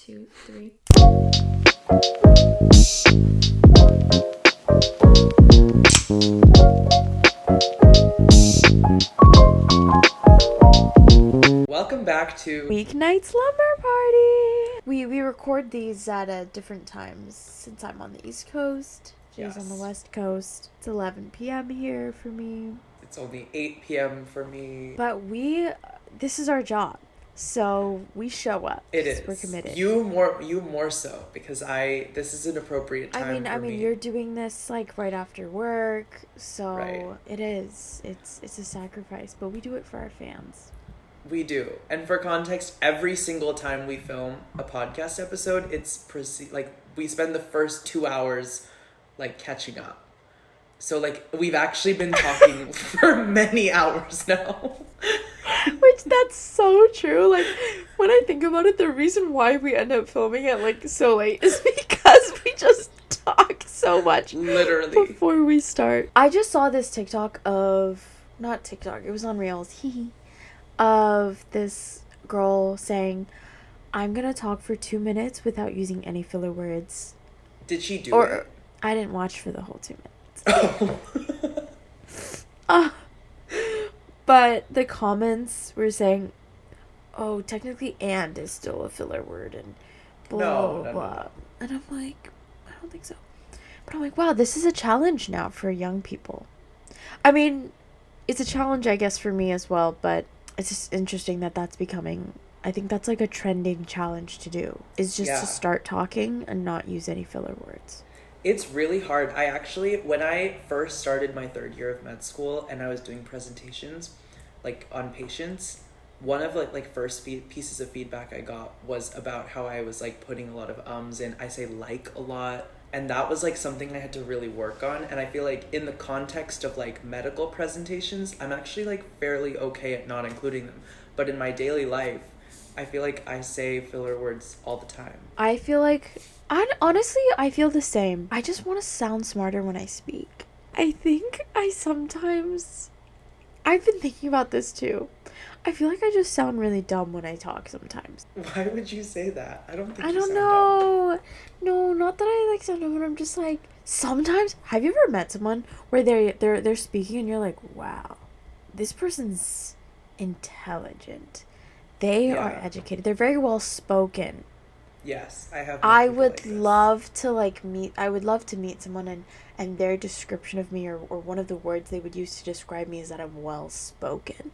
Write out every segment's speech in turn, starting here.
2, 3. Welcome back to Weeknight Slumber Party. We record these at different times since I'm on the East Coast. Jay's on the West Coast. It's 11 p.m. here for me. It's only 8 p.m. for me. But this is our job. So we show up. It is. We're committed. You more so because this is an appropriate time for me. You're doing this like right after work, so Right. It is. It's a sacrifice, but we do it for our fans. We do. And for context, every single time we film a podcast episode, we spend the first 2 hours like catching up. So like we've actually been talking for many hours now. Which that's so true. Like when I think about it, the reason why we end up filming it like so late is because we just talk so much Literally before we start. I just saw this TikTok not TikTok, it was on Reels, of this girl saying, I'm gonna talk for 2 minutes without using any filler words. Did she do it? I didn't watch for the whole 2 minutes. But the comments were saying, oh, technically and is still a filler word and blah, blah, blah. And I'm like, I don't think so. But I'm like, wow, this is a challenge now for young people. I mean, it's a challenge, I guess, for me as well, but it's just interesting that that's becoming, I think that's like a trending challenge to do, is just to start talking and not use any filler words. It's really hard. When I first started my third year of med school and I was doing presentations, like on patients, one of like first pieces of feedback I got was about how I was like putting a lot of ums in. I say like a lot. And that was like something I had to really work on. And I feel like in the context of like medical presentations, I'm actually like fairly okay at not including them. But in my daily life, I feel like I say filler words all the time. I feel like, honestly, I feel the same. I just want to sound smarter when I speak. I think I've been thinking about this too. I feel like I just sound really dumb when I talk sometimes. Why would you say that? I don't know. Dumb. No, not that I like sound dumb, but I'm just like, sometimes, have you ever met someone where they're speaking and you're like, wow, this person's intelligent. They are educated. They're very well spoken. Yes, I have. I would love to meet someone and their description of me or one of the words they would use to describe me is that I'm well spoken.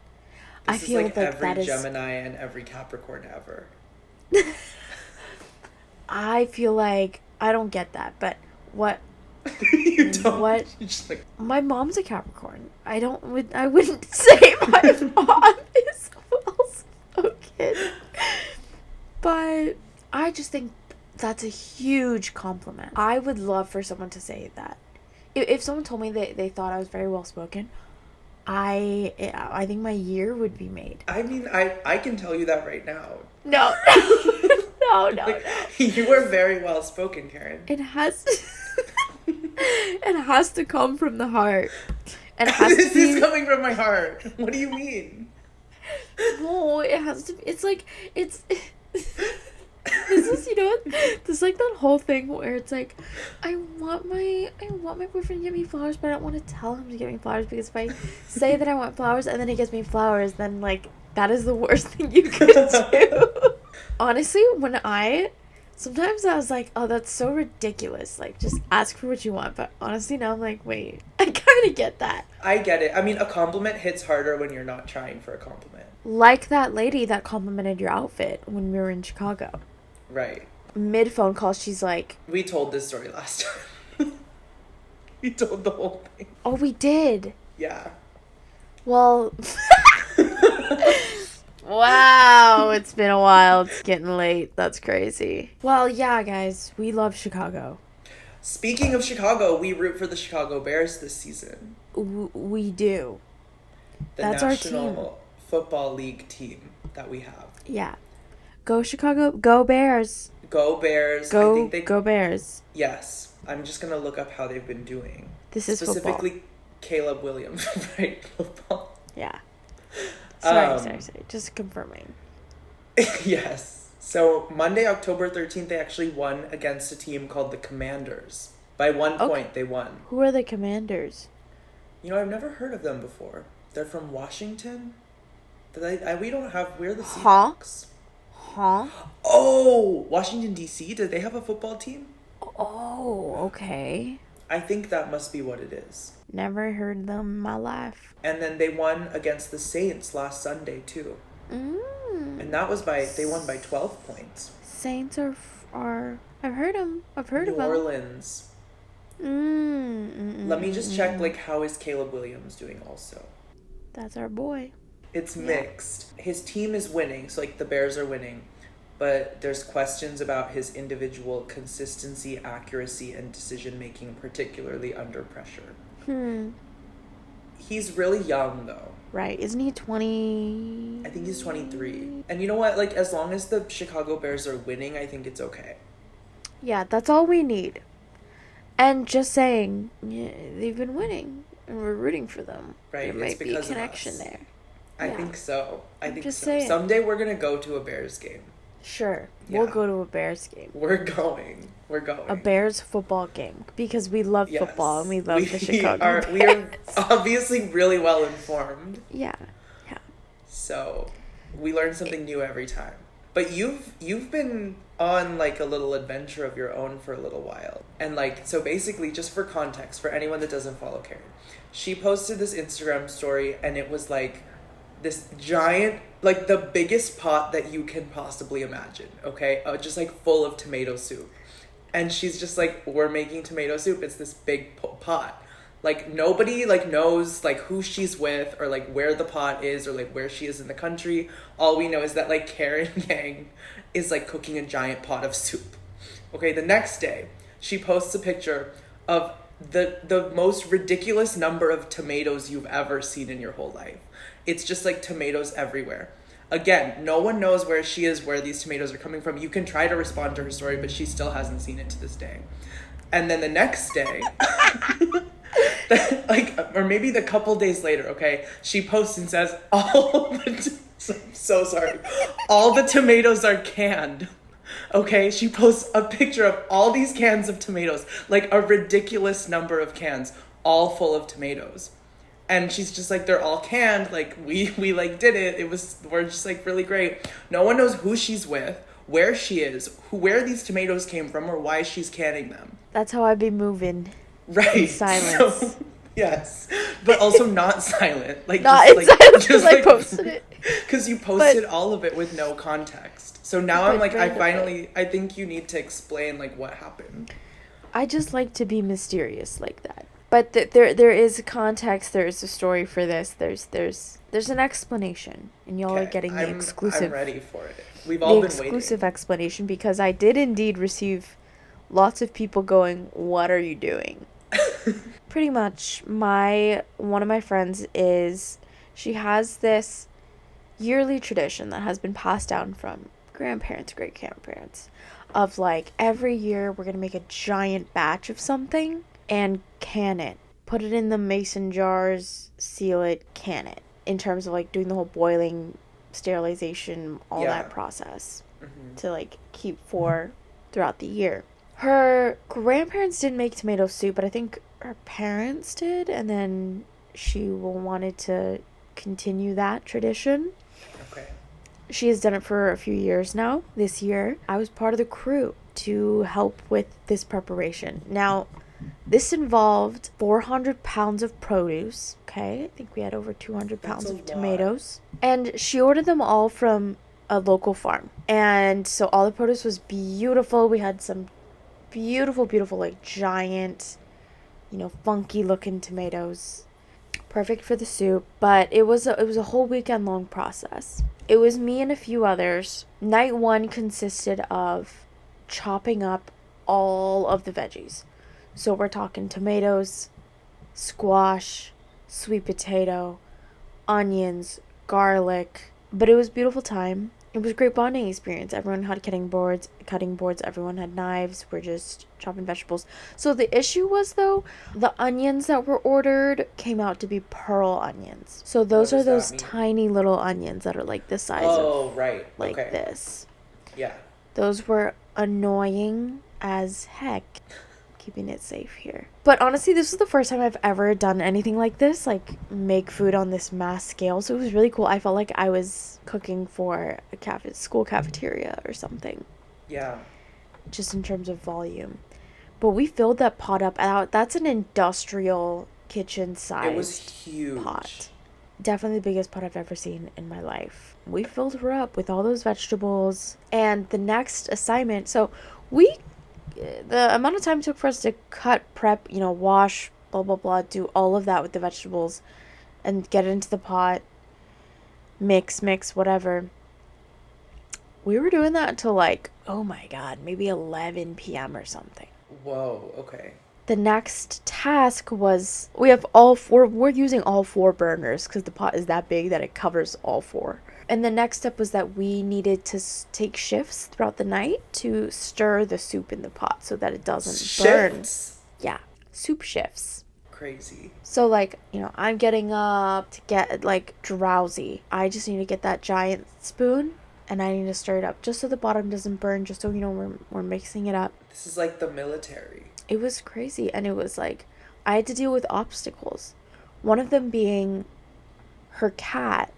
I feel like every Gemini and every Capricorn ever. I feel like I don't get that, but what you don't. What? You're just like, my mom's a Capricorn. I wouldn't say my mom is well spoken, but I just think that's a huge compliment. I would love for someone to say that. If someone told me they thought I was very well spoken, I think my year would be made. I mean, I can tell you that right now. No. No. You are very well spoken, Karen. It has to come from the heart. And This is coming from my heart. What do you mean? No, it has to be. It's like it's. This is, there's like that whole thing where it's like, I want my boyfriend to get me flowers, but I don't want to tell him to get me flowers, because if I say that I want flowers and then he gets me flowers, then like that is the worst thing you could do. Honestly, sometimes I was like, oh, that's so ridiculous, like just ask for what you want, but honestly now I'm like, wait, I kind of get that. I get it. I mean, a compliment hits harder when you're not trying for a compliment. Like that lady that complimented your outfit when we were in Chicago. Right. Mid phone call, she's like... We told this story last time. We told the whole thing. Oh, we did? Yeah. Well... Wow, it's been a while. It's getting late. That's crazy. Well, yeah, guys, we love Chicago. Speaking of Chicago, we root for the Chicago Bears this season. We do. That's our team. National Football League team that we have. Yeah. Go Chicago. Go Bears. Go Bears. Go Bears. Yes. I'm just going to look up how they've been doing. This is specifically football. Caleb Williams, right? Football. Yeah. Sorry. Just confirming. Yes. So Monday, October 13th, they actually won against a team called the Commanders. By 1 point, they won. Who are the Commanders? You know, I've never heard of them before. They're from Washington. We don't have. We're the Seahawks. Huh? Oh, Washington D.C. Did they have a football team? Oh, okay. I think that must be what it is. Never heard them in my life. And then they won against the Saints last Sunday too. And that was they won by 12 points. Saints are I've heard them. I've heard of them. New Orleans. Let me just check, like, how is Caleb Williams doing also? That's our boy. It's mixed. His team is winning, so, like, the Bears are winning. But there's questions about his individual consistency, accuracy, and decision-making, particularly under pressure. He's really young, though. Right. Isn't he 20? I think he's 23. And you know what? Like, as long as the Chicago Bears are winning, I think it's okay. Yeah, that's all we need. And just saying, yeah, they've been winning, and we're rooting for them. Right. There might be a connection there. I think so. I think just so. saying. Someday we're going to go to a Bears game. Sure. Yeah. We'll go to a Bears game. We're going. A Bears football game. Because we love football and we love the Chicago Bears. We are obviously really well informed. Yeah. So we learn something new every time. But you've been on, like, a little adventure of your own for a little while. And, like, so basically, just for context, for anyone that doesn't follow Karen, she posted this Instagram story, and it was, like, this giant, like, the biggest pot that you can possibly imagine, okay? Just, like, full of tomato soup. And she's just like, we're making tomato soup. It's this big pot. Like, nobody, like, knows, like, who she's with or, like, where the pot is or, like, where she is in the country. All we know is that, like, Karen Yang is, like, cooking a giant pot of soup. Okay, the next day, she posts a picture of the most ridiculous number of tomatoes you've ever seen in your whole life. It's just, like, tomatoes everywhere. Again, no one knows where she is, where these tomatoes are coming from. You can try to respond to her story, but she still hasn't seen it to this day. And then the next day... like, or maybe the couple days later, okay, she posts and says, I'm so sorry, all the tomatoes are canned. Okay, she posts a picture of all these cans of tomatoes, like a ridiculous number of cans, all full of tomatoes. And she's just like, they're all canned, like, we like did it, we're just like really great. No one knows who she's with, where she is, where these tomatoes came from, or why she's canning them. That's how I be moving. Right. In silence. So, yes. But also not silent. Like, not just, in like, silence just because like, I posted it. Because you posted all of it with no context. So now I'm like, I think you need to explain, like, what happened. I just like to be mysterious like that. But there is a context, there is a story for this. There's an explanation, and y'all are getting the exclusive. I'm ready for it. We've all been waiting. The exclusive explanation, because I did indeed receive lots of people going, "What are you doing?" Pretty much, one of my friends she has this yearly tradition that has been passed down from grandparents, great-grandparents, of, like, every year we're gonna make a giant batch of something and can it, put it in the mason jars, seal it, can it, in terms of, like, doing the whole boiling, sterilization, all that process to, like, keep for throughout the year. Her grandparents didn't make tomato soup, but I think her parents did, and then she wanted to continue that tradition. Okay. She has done it for a few years now. This year, I was part of the crew to help with this preparation. Now, this involved 400 pounds of produce, okay? I think we had over 200 pounds of tomatoes. And she ordered them all from a local farm. And so all the produce was beautiful. We had some beautiful, like, giant, funky looking tomatoes. Perfect for the soup. But it was a whole weekend long process. It was me and a few others. Night one consisted of chopping up all of the veggies. So we're talking tomatoes, squash, sweet potato, onions, garlic. But it was a beautiful time. It was a great bonding experience. Everyone had cutting boards. Everyone had knives. We're just chopping vegetables. So the issue was, though, the onions that were ordered came out to be pearl onions. So those are those tiny little onions that are like the size of right. like this. Yeah. Those were annoying as heck. Keeping it safe here. But honestly, this was the first time I've ever done anything like this, like make food on this mass scale. So it was really cool. I felt like I was cooking for a school cafeteria or something. Yeah. Just in terms of volume. But we filled that pot up. That's an industrial kitchen It was sized huge. pot. Definitely the biggest pot I've ever seen in my life. We filled her up with all those vegetables. And the next assignment, so the amount of time it took for us to cut, prep, wash, blah, blah, blah, do all of that with the vegetables and get it into the pot, mix, whatever. We were doing that until like, oh my God, maybe 11 p.m. or something. Whoa, okay. The next task was we're using all 4 burners because the pot is that big that it covers all 4. And the next step was that we needed to take shifts throughout the night to stir the soup in the pot so that it doesn't burn. Yeah, soup shifts. Crazy. So like, I'm getting up to get like drowsy. I just need to get that giant spoon and I need to stir it up just so the bottom doesn't burn, just so we're mixing it up. This is like the military. It was crazy, and it was like I had to deal with obstacles. One of them being her cat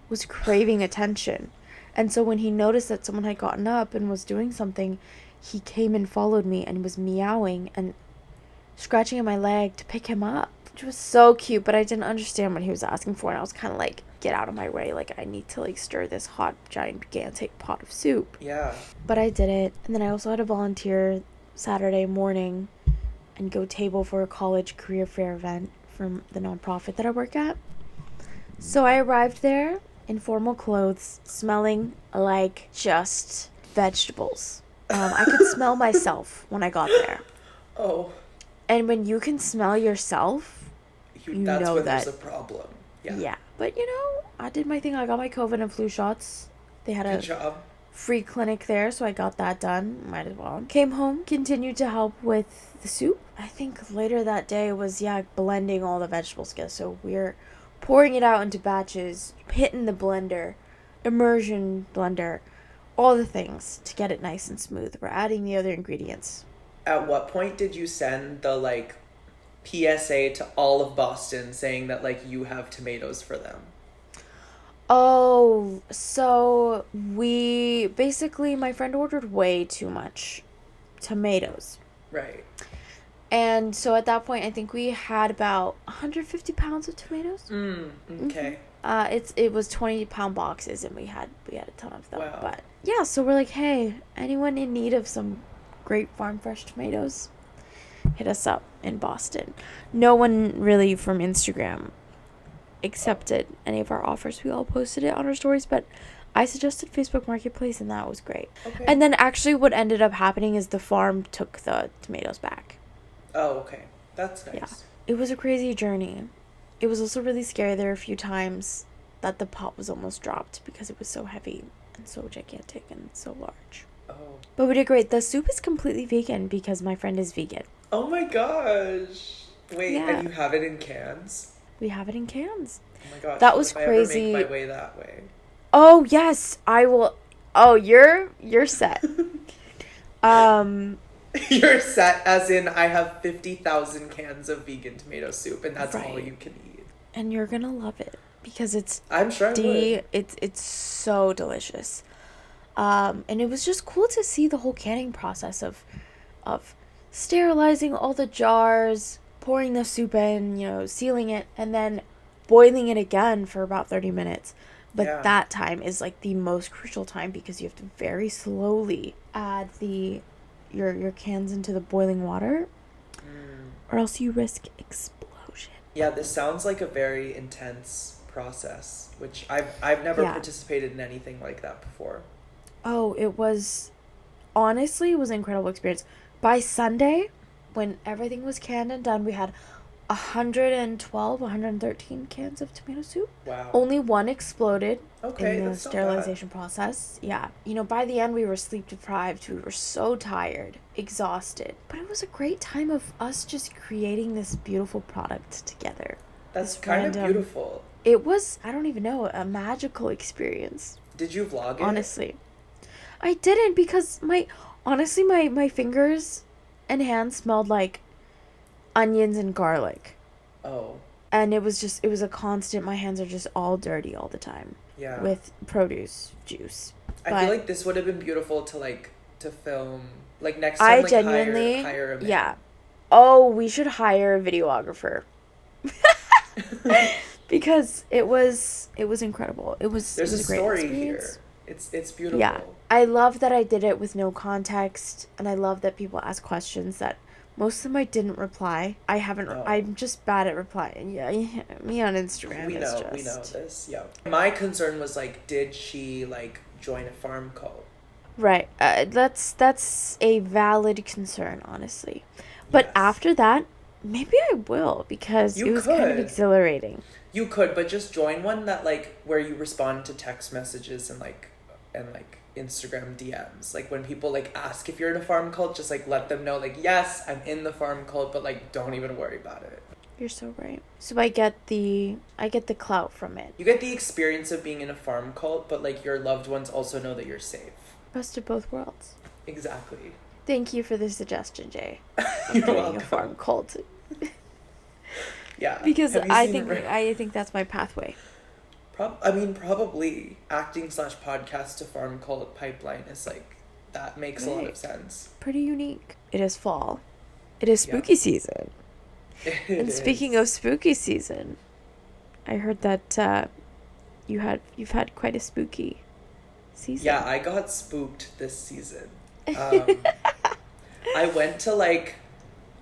was craving attention. And so when he noticed that someone had gotten up and was doing something, he came and followed me and was meowing and scratching at my leg to pick him up, which was so cute, but I didn't understand what he was asking for, and I was kind of like, get out of my way, like I need to like stir this hot gigantic pot of soup. Yeah. But I did it. And then I also had to volunteer Saturday morning and go table for a college career fair event from the nonprofit that I work at. So I arrived there in formal clothes, smelling like just vegetables. I could smell myself when I got there. Oh. And when you can smell yourself, that's know when there's a problem. Yeah. But I did my thing. I got my COVID and flu shots. They had Good job. Free clinic there, so I got that done. Might as well. Came home, continued to help with the soup. I think later that day was, blending all the vegetables together. So we're pouring it out into batches, hitting the blender, immersion blender, all the things to get it nice and smooth. We're adding the other ingredients. At what point did you send the, PSA to all of Boston saying that, you have tomatoes for them? Oh, so my friend ordered way too much tomatoes. Right. And so at that point, I think we had about 150 pounds of tomatoes. Okay. It was 20-pound boxes, and we had a ton of them. Wow. But yeah, so we're like, hey, anyone in need of some great farm fresh tomatoes, hit us up in Boston. No one really from Instagram accepted any of our offers. We all posted it on our stories, but I suggested Facebook Marketplace, and that was great. Okay. And then actually what ended up happening is the farm took the tomatoes back. Oh, okay. That's nice. Yeah. It was a crazy journey. It was also really scary. There were a few times that the pot was almost dropped because it was so heavy and so gigantic and so large. Oh. But we did great. The soup is completely vegan because my friend is vegan. Oh my gosh. Wait, Yeah. And you have it in cans? We have it in cans. Oh my gosh. That was if crazy. I ever make my way that way. Oh, yes. I will. Oh, you're set. You're set, as in I have 50,000 cans of vegan tomato soup, and that's all you can eat. And you're gonna love it because it's. I'm sure I would. It's so delicious. And it was just cool to see the whole canning process of sterilizing all the jars, pouring the soup in, sealing it, and then boiling it again for about 30 minutes. But that time is like the most crucial time because you have to very slowly add your cans into the boiling water, or else you risk explosion. Yeah, this sounds like a very intense process, which I've never participated in anything like that before. Oh, it was an incredible experience. By Sunday, when everything was canned and done, we had 113 cans of tomato soup. Wow. Only one exploded in the that's sterilization process. Yeah. By the end, we were sleep deprived. We were so tired, exhausted. But it was a great time of us just creating this beautiful product together. That's kind of beautiful. It was, I don't even know, a magical experience. Did you vlog it? Honestly. I didn't because honestly, my fingers and hands smelled like onions and garlic. Oh, And it was a constant, my hands are just all dirty all the time yeah. with produce juice. I feel But like this would have been beautiful to like to film. Like next time, I like genuinely, hire a yeah. man. Oh, we should hire a videographer because it was incredible. It There's a was a great story experience. here. It's Yeah. beautiful. I love that I did it with no context, and I love that people ask questions that most of them I didn't reply. No. I'm just bad at replying. Yeah, yeah, me on Instagram is We know just this. Yeah. My concern was like, did she like join a farm cult? right. That's a valid concern, honestly. But Yes. after that, maybe I will because You it was kind of could. exhilarating. You could, but just join one that like where you respond to text messages and like Instagram DMs. Like when people like ask if you're in a farm cult, just like let them know like, yes, I'm in the farm cult, but like don't even worry about it. You're so right. So I get the clout from it. You get the experience of being in a farm cult, but like your loved ones also know that you're safe. Best of both worlds. Exactly. Thank you for the suggestion, Jay. Of You're doing a welcome. farm cult. Yeah. Because Have you seen I think that's my pathway. I mean, probably acting slash podcast to farm cult pipeline is like, that makes a lot of Right. sense. Pretty unique. It is fall. It is Yeah. spooky season. It And speaking is. of spooky season, I heard that you've had quite a spooky season. Yeah, I got spooked this season. Um, I went to like,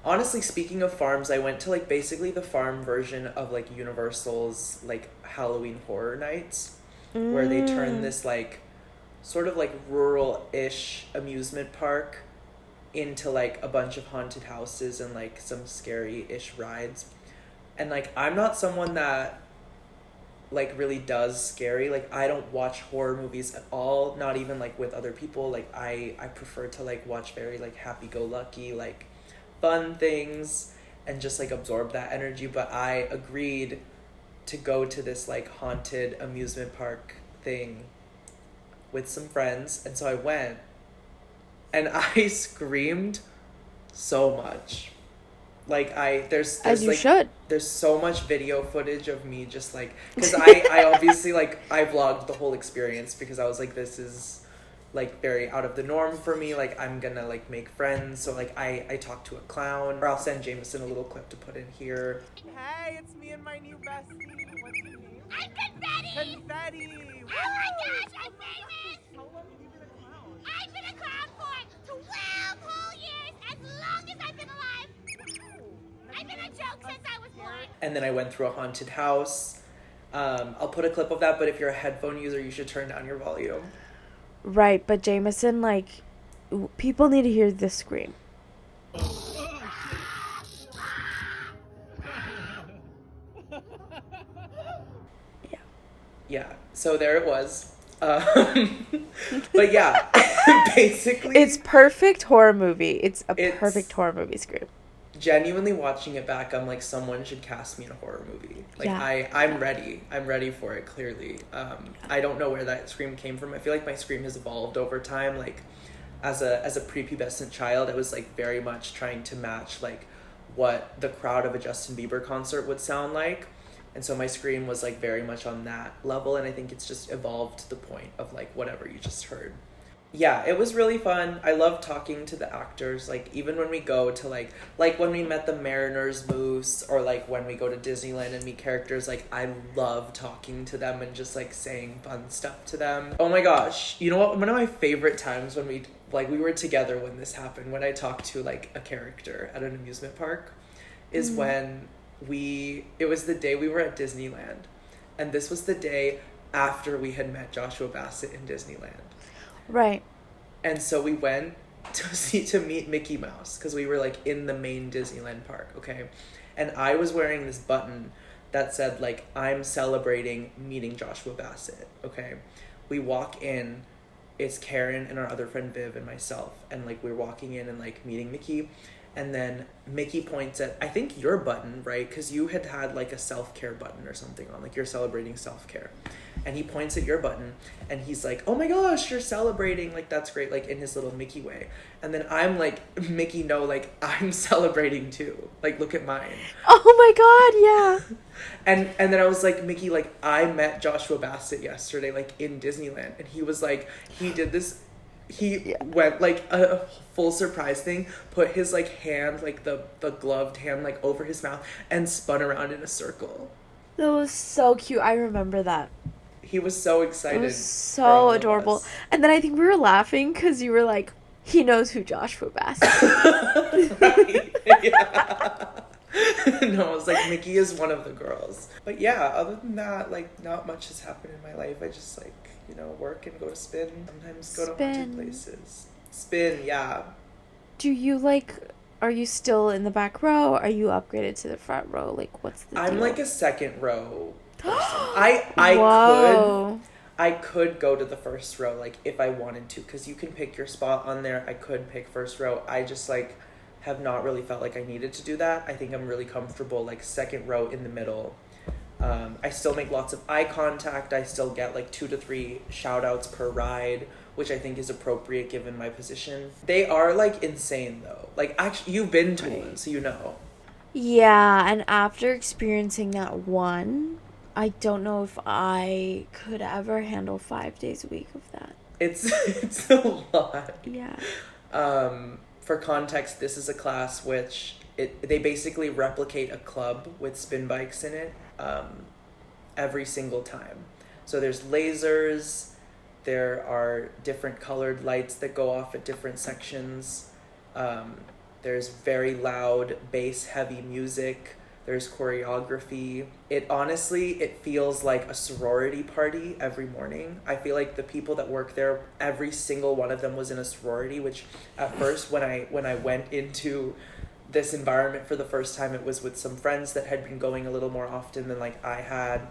honestly, speaking of farms, I went to like basically the farm version of like Universal's like Halloween Horror Nights, where they turn Mm. this like sort of like rural-ish amusement park into like a bunch of haunted houses and like some scary-ish rides. And like I'm not someone that like really does scary. Like I don't watch horror movies at all, not even like with other people. Like I prefer to like watch very like happy-go-lucky like fun things and just like absorb that energy, but I agreed to go to this like haunted amusement park thing with some friends, and so I went and I screamed so much. Like As there's you like should. there's so much video footage of me just like, because I obviously like I vlogged the whole experience because I was like, this is like very out of the norm for me, like I'm gonna like make friends, so like I talked to a clown, or I'll send Jameson a little clip to put in here. Hey, it's me and my new bestie. What's your name? I'm Confetti! Confetti. Oh my gosh, I'm famous! How long have you been a clown? I've been a clown for 12 whole years, as long as I've been alive! I've been a joke since I was born. And then I went through a haunted house. I'll put a clip of that, but if you're a headphone user, you should turn down your volume. Right, but Jameson, like, people need to hear this scream. Yeah. Yeah, so there it was. But yeah, basically, It's perfect horror movie. It's a It's- perfect horror movie scream. genuinely watching it back, I'm like, someone should cast me in a horror movie. Like Yeah. I'm ready. I'm ready for it. Clearly, I don't know where that scream came from. I feel like my scream has evolved over time. Like as a prepubescent child, I was like very much trying to match like what the crowd of a Justin Bieber concert would sound like. And so my scream was like very much on that level, and I think it's just evolved to the point of like whatever you just heard. Yeah, it was really fun. I love talking to the actors. Like even when we go to like when we met the Mariners Moose, or like when we go to Disneyland and meet characters, like I love talking to them and just like saying fun stuff to them. Oh my gosh. You know what? One of my favorite times when we were together when this happened, when I talked to like a character at an amusement park, is when it was the day we were at Disneyland. And this was the day after we had met Joshua Bassett in Disneyland. Right. And so we went to meet Mickey Mouse because we were like in the main Disneyland park, okay? And I was wearing this button that said like, I'm celebrating meeting Joshua Bassett, okay? We walk in, it's Karen and our other friend Viv and myself, and like we're walking in and like meeting Mickey, And then Mickey points at, I think, your button, right? Because you had like a self-care button or something on, like you're celebrating self-care. And he points at your button and he's like, oh my gosh, you're celebrating. Like, that's great, like in his little Mickey way. And then I'm like, Mickey, no, like I'm celebrating too. Like, look at mine. Oh my God, yeah. And then I was like, Mickey, like I met Joshua Bassett yesterday, like in Disneyland. And he was like, he did this, he went like a full surprise thing, put his like hand, like the gloved hand, like over his mouth and spun around in a circle. That was so cute. I remember that. He was so excited. It was for all so of adorable. us. And then I think we were laughing because you were like, he knows who Joshua Bassett is. Right. Yeah. No, I was like, Mickey is one of the girls. But yeah, other than that, like not much has happened in my life. I just like, you know, work and go to spin. Sometimes go to haunted Spin. places. Spin, yeah. Do you like, are you still in the back row? Are you upgraded to the front row? Like, what's the I'm deal? like a second row person. Whoa. I could go to the first row, like, if I wanted to, because you can pick your spot on there. I could pick first row. I just, like, have not really felt like I needed to do that. I think I'm really comfortable, like, second row in the middle. I still make lots of eye contact. I still get, like, 2 to 3 shout-outs per ride, which I think is appropriate given my position. They are, like, insane, though. Like, actually, you've been to one, so you know. Yeah, and after experiencing that one, I don't know if I could ever handle 5 days a week of that. It's a lot. Yeah. For context, this is a class which they basically replicate a club with spin bikes in it every single time. So there's lasers, there are different colored lights that go off at different sections. There's very loud bass heavy music. There's choreography. It feels like a sorority party every morning. I feel like the people that work there, every single one of them was in a sorority, which at first when I went into this environment for the first time, it was with some friends that had been going a little more often than like I had.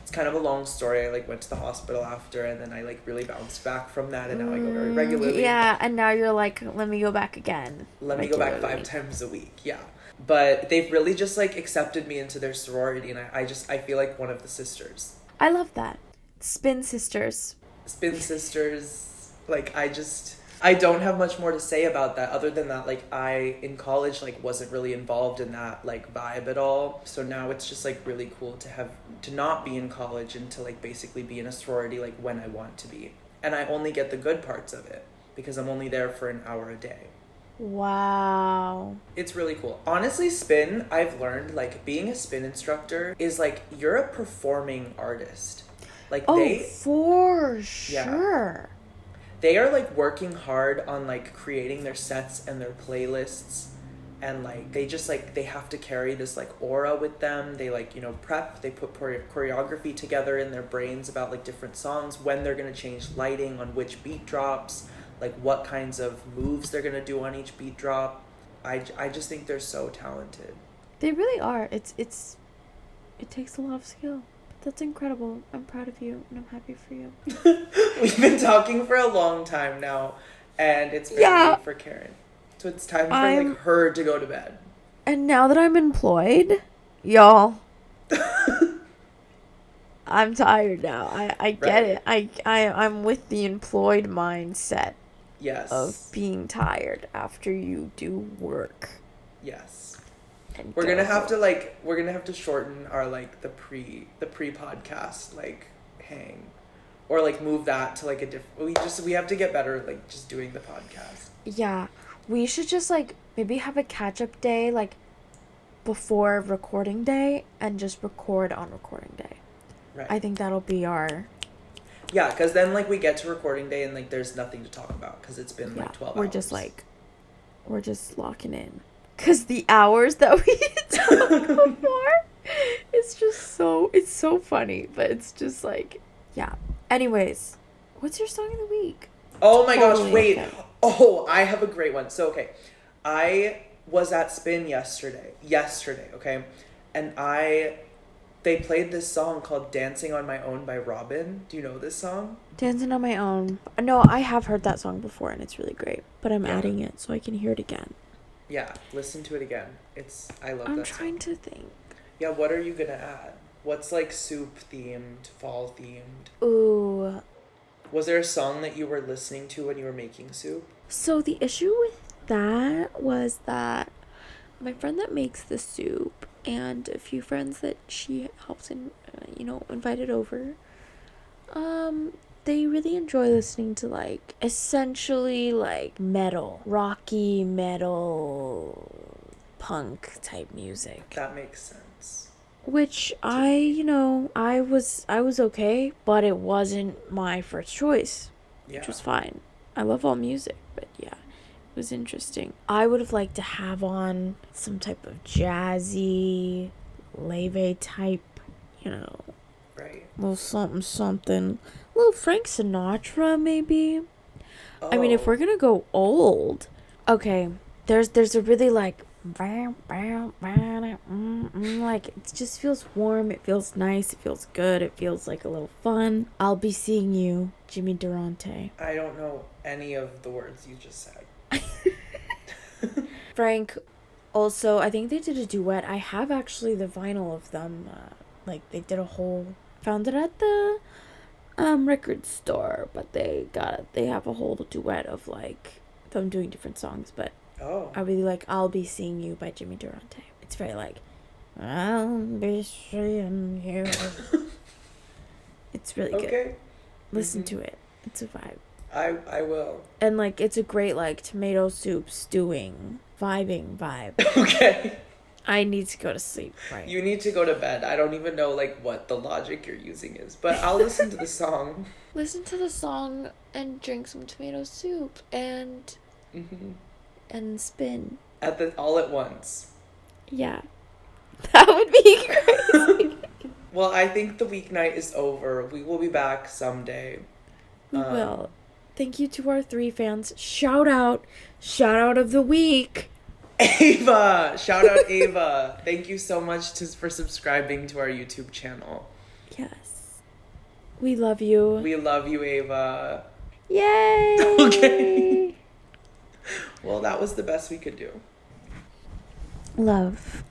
It's kind of a long story. I like went to the hospital after, and then I like really bounced back from that, and now I go very regularly. Yeah, and now you're like, let me go back again. Let me go back 5 times a week. Yeah. But they've really just like accepted me into their sorority, and I feel like one of the sisters. I love that. Spin sisters. Spin sisters. Like I don't have much more to say about that other than that like I in college like wasn't really involved in that like vibe at all. So now it's just like really cool to not be in college and to like basically be in a sorority like when I want to be. And I only get the good parts of it because I'm only there for an hour a day. Wow. It's really cool. Honestly, spin, I've learned like being a spin instructor is like you're a performing artist. Like for sure. They are like working hard on like creating their sets and their playlists, and like they have to carry this like aura with them. They like, you know, prep, they put choreography together in their brains about like different songs, when they're going to change lighting on which beat drops, like what kinds of moves they're going to do on each beat drop. I just think they're so talented. They really are. It takes a lot of skill. That's incredible. I'm proud of you, and I'm happy for you. We've been talking for a long time now, and it's been late for Karen. So it's time for like her to go to bed. And now that I'm employed, y'all, I'm tired now. I get it. I'm with the employed mindset. Yes. Of being tired after you do work. Yes. We're gonna have to shorten our like the pre podcast like hang, or like move that to like a different. We have to get better like just doing the podcast. Yeah, we should just like maybe have a catch up day like before recording day and just record on recording day. Right. I think that'll be our. Yeah, because then like we get to recording day and like there's nothing to talk about because it's been like 12 hours. We're just locking in. Because the hours that we talk before, it's so funny, but it's just like, yeah. Anyways, what's your song of the week? Oh my gosh, wait. Okay. Oh, I have a great one. So, okay, I was at Spin yesterday, okay? And they played this song called Dancing on My Own by Robin. Do you know this song? Dancing on My Own. No, I have heard that song before, and it's really great, but I'm adding it so I can hear it again. Yeah, listen to it again. I love I'm that trying song. to think. Yeah, what are you gonna add? What's like soup themed, fall themed? Ooh. Was there a song that you were listening to when you were making soup? So the issue with that was that my friend that makes the soup and a few friends that she helps invited over, they really enjoy listening to like essentially like metal, rocky metal, punk type music. That makes sense. Which I was okay, but it wasn't my first choice, Yeah. which was fine. I love all music, but yeah, it was interesting. I would have liked to have on some type of jazzy, leve type, Right. little something, little Frank Sinatra maybe. Oh. I mean, if we're gonna go old, okay, there's a really like like it just feels warm, it feels nice, it feels good, it feels like a little fun. I'll be seeing you, Jimmy Durante. I don't know any of the words you just said. Frank, also, I think they did a duet. I have actually the vinyl of them. Like they did a whole, found it at the record store, but they have a whole duet of like them doing different songs. But Oh. I really like "I'll Be Seeing You" by Jimmy Durante. It's very like, I'll be seeing you. It's really good. Okay. Listen to it. It's a vibe. I will. And like it's a great like tomato soup stewing vibing vibe. Okay. I need to go to sleep. Right. You need to go to bed. I don't even know like what the logic you're using is, but I'll listen to the song. Listen to the song and drink some tomato soup and spin. All at once. Yeah. That would be crazy. Well, I think the weeknight is over. We will be back someday. We will. Thank you to our 3 fans. Shout out of the week. Ava! Shout out Ava. Thank you so much for subscribing to our YouTube channel. Yes. We love you. We love you, Ava. Yay! Okay. Well, that was the best we could do. Love.